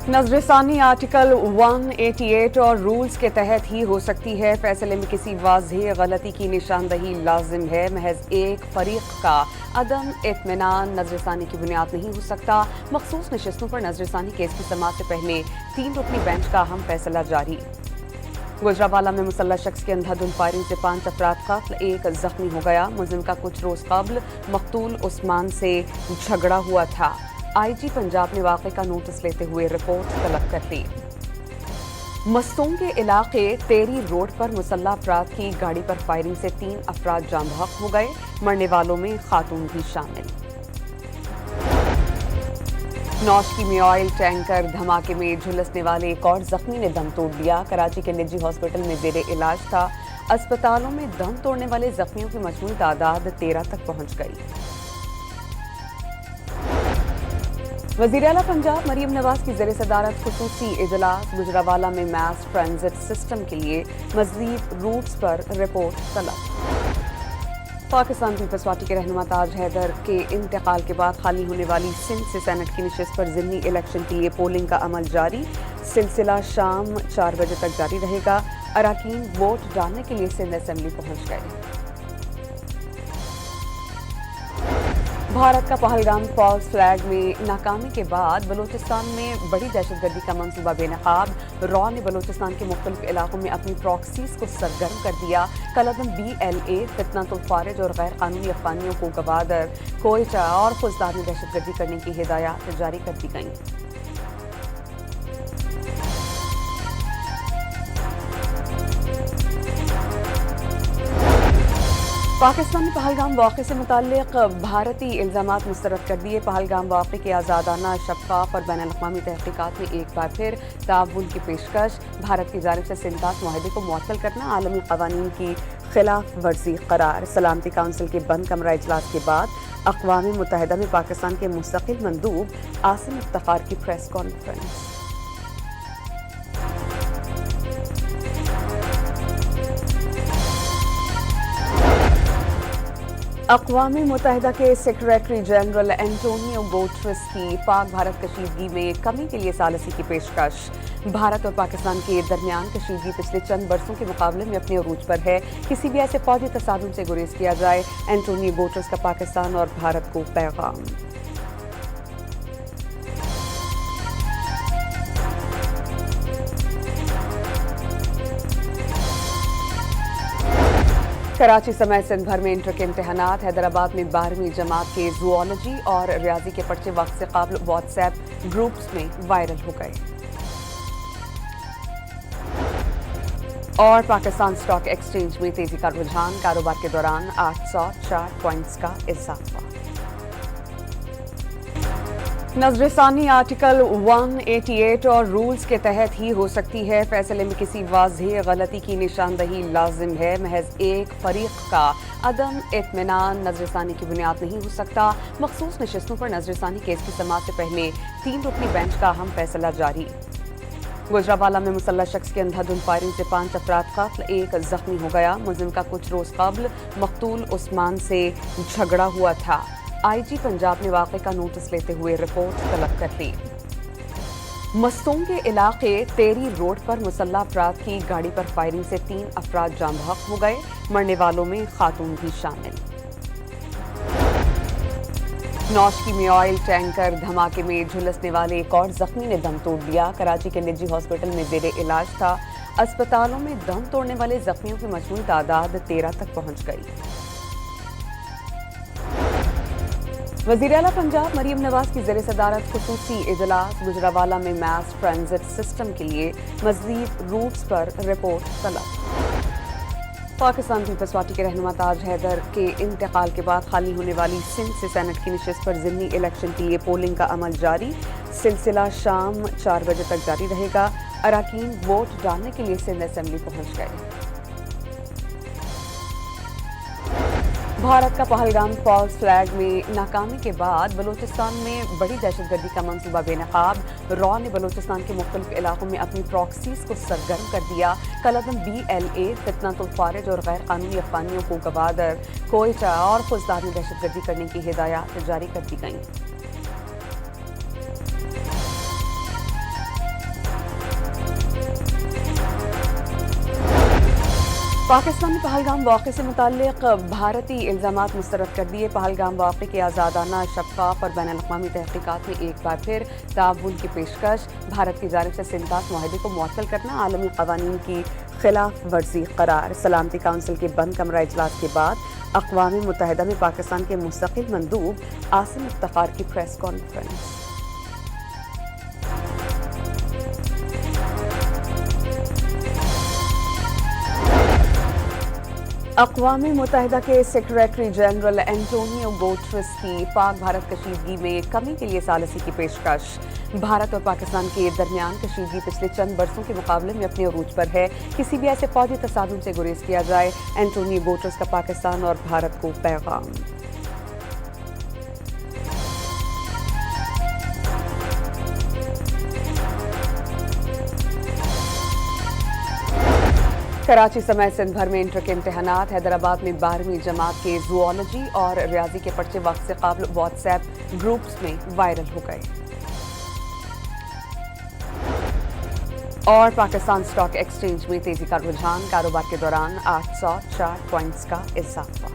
नजर ثانی आर्टिकल 188 और रूल्स के तहत ही हो सकती है। फैसले में किसी वाज़ेह गलती की निशानदही लाजिम है। महज एक फरीक का अदम इत्मीनान नजर ثانی की बुनियाद नहीं हो सकता। मखसूस नशिस्तों पर नजर ثانی केस की समाअत से पहले 3 रुकनी बेंच का अहम फैसला जारी। गुजरावाला में मुसल्लह शख्स की अंधाधुंध फायरिंग से 5 अफराद कत्ल, 1 जख्मी हो गया। मुलजिम का कुछ रोज कबल मकतूल उस्मान से झगड़ा हुआ था। आईजी पंजाब ने वाक़े का नोटिस लेते हुए रिपोर्ट तलब कर ली। मस्तों के इलाके तेरी रोड पर मुसल्लह अफराद की गाड़ी पर फायरिंग से 3 अफराद जान बहक हो गए। मरने वालों में खातून भी शामिल। नौशकी में ऑयल टैंकर धमाके में झुलसने वाले एक और जख्मी ने दम तोड़ दिया। कराची के निजी हॉस्पिटल में जेरे इलाज था। अस्पतालों में दम तोड़ने वाले जख्मियों की मजमूई तादाद 13 तक पहुंच गई। वज़ीर आला पंजाब मरीम नवाज की ज़ेर सदारत खुसूसी इजलास। गुजरावाला में मास ट्रांजिट सिस्टम के लिए मज़ीद रूट्स पर रिपोर्ट तलब। पाकिस्तान पीपल्स पार्टी के रहनुमा ताज हैदर के इंतकाल के बाद खाली होने वाली सिंध से सेनेट की नशिस्त पर ज़िमनी इलेक्शन के लिए पोलिंग का अमल जारी। सिलसिला शाम 4 बजे तक जारी रहेगा। अराकीन वोट डालने के लिए सिंध असेंबली पहुंच गए। भारत का पहलगाम फॉल्स फ्लैग में नाकामी के बाद बलूचिस्तान में बड़ी दहशतगर्दी का मंसूबा बेनकाब। रॉ ने बलूचिस्तान के मुख्तलिफ इलाकों में अपनी प्रॉक्सीज को सरगर्म कर दिया। कलअदम BLA फितनतुल फारिज और गैर कानूनी अफगानियों को गवादर, कोयटा और खुजदार में दहशतगर्दी करने की हिदायत जारी कर दी गईं। पाकिस्तान ने पहलगाम वाक़े से मुताल्लिक़ भारतीय इल्ज़ामात मुस्तरद कर दिए। पहलगाम वाक़े के आज़ादाना, शफ़ाफ़ और बैनुल-अक़वामी तहक़ीक़ात में एक बार फिर ताउन की पेशकश। भारत की जानिब से सिंधात मुआहदे को मुअत्तल करना आलमी क़वानीन की खिलाफ वर्जी करार। सलामती काउंसिल के बंद कमरा इजलास के बाद अक़वाम मुत्तहिदा में पाकिस्तान के मुस्तक़िल मंदूब आसिम इफ्तिख़ार की प्रेस कॉन्फ्रेंस। अक़वाम मुत्तहिदा के सेक्रेटरी जनरल एंटोनियो गुटेरेस की पाक भारत कशीदगी में कमी के लिए सालिसी की पेशकश। भारत और पाकिस्तान के दरमियान कशीदगी पिछले चंद बरसों के मुकाबले में अपने अरूज पर है। किसी भी ऐसे फौजी तसादुम से गुरेज किया जाए। एंटोनियो गुटेरेस का पाकिस्तान और भारत को पैगाम। कराची समेत सिंध भर में इंटर के इम्तहानात। हैदराबाद में 12वीं जमात के जूलॉजी और रियाजी के पर्चे वक्त से कबल व्हाट्सएप ग्रुप्स में वायरल हो गए। और पाकिस्तान स्टॉक एक्सचेंज में तेजी का रुझान। कारोबार के दौरान 804 पॉइंट्स का इजाफा। नजर ثانی आर्टिकल 188 और रूल्स के तहत ही हो सकती है। फैसले में किसी वाज़ेह गलती की निशानदही लाजिम है। महज एक फरीक का अदम इत्मीनान नजर ثانی की बुनियाद नहीं हो सकता। मखसूस नशिस्तों पर नजर ثانی केस की समाअत से पहले 3 रुकनी बेंच का अहम फैसला जारी। गुजरावाला में मुसल्लह शख्स की अंधाधुंध फायरिंग से 5 अफराद कत्ल, 1 जख्मी हो गया। मुलजिम का कुछ रोज कबल मकतूल उस्मान से झगड़ा हुआ था। आईजी पंजाब ने वाक़े का नोटिस लेते हुए रिपोर्ट तलब कर ली। मस्तों के इलाके तेरी रोड पर मुसल्लह अफराद की गाड़ी पर फायरिंग से 3 अफराद जान बहक हो गए। मरने वालों में खातून भी शामिल। नौशकी में ऑयल टैंकर धमाके में झुलसने वाले एक और जख्मी ने दम तोड़ दिया। कराची के निजी हॉस्पिटल में जेरे इलाज था। अस्पतालों में दम तोड़ने वाले जख्मियों की मजमूई तादाद 13 तक पहुंच गई। वज़ीर आला पंजाब मरीम नवाज की ज़ेर सदारत खुसूसी इजलास। गुजरावाला में मास ट्रांजिट सिस्टम के लिए मज़ीद रूट्स पर रिपोर्ट तलब। पाकिस्तान पीपल्स पार्टी के रहनुमा ताज हैदर के इंतकाल के बाद खाली होने वाली सिंध से सेनेट की नशिस्त पर ज़िमनी इलेक्शन के लिए पोलिंग का अमल जारी। सिलसिला शाम 4 बजे तक जारी रहेगा। अराकीन वोट डालने के लिए सिंध असेंबली पहुंच गए। भारत का पहलगाम फॉल्स फ्लैग में नाकामी के बाद बलूचिस्तान में बड़ी दहशतगर्दी का मंसूबा बेनकाब। रॉ ने बलूचिस्तान के मुख्तलिफ इलाकों में अपनी प्रॉक्सीज को सरगर्म कर दिया। कलअदम BLA फितनतुल फारिज और गैर कानूनी अफगानियों को गवादर, कोयटा और खुजदार में दहशतगर्दी करने की हिदायत जारी कर दी गईं। पाकिस्तान ने पहलगाम वाक़े से मुताल्लिक़ भारती इल्ज़ामात मुस्तरद कर दिए। पहलगाम वाक़े के आज़ादाना, शफ़ाफ़ और बैनुल-अक़वामी तहक़ीक़ात में एक बार फिर ताउन की पेशकश। भारत की जानिब से सिंधास मुआहदे को मुअत्तल करना आलमी क़वानीन की खिलाफ वर्जी करार। सलामती काउंसिल के बंद कमरा इजलास के बाद अक़वाम मुत्तहिदा में पाकिस्तान के मुस्तक़िल मंदूब आसिम इफ्तिख़ार की प्रेस कॉन्फ्रेंस। अक़वाम मुत्तहिदा के सेक्रेटरी जनरल एंटोनियो गुटेरेस की पाक भारत कशीदगी में कमी के लिए सालिसी की पेशकश। भारत और पाकिस्तान के दरमियान कशीदगी पिछले चंद बरसों के मुकाबले में अपने अरूज पर है। किसी भी ऐसे फौजी तसादुम से गुरेज किया जाए। एंटोनियो गुटेरेस का पाकिस्तान और भारत को पैगाम। कराची समेत सिंध भर में इंटर के इम्तहानात। हैदराबाद में 12वीं जमात के ज़ूऑलॉजी और रियाजी के पर्चे वक्त से क़ब्ल व्हाट्सएप ग्रुप्स में वायरल हो गए। और पाकिस्तान स्टॉक एक्सचेंज में तेजी का रुझान, कारोबार के दौरान 804 पॉइंट्स का इजाफा।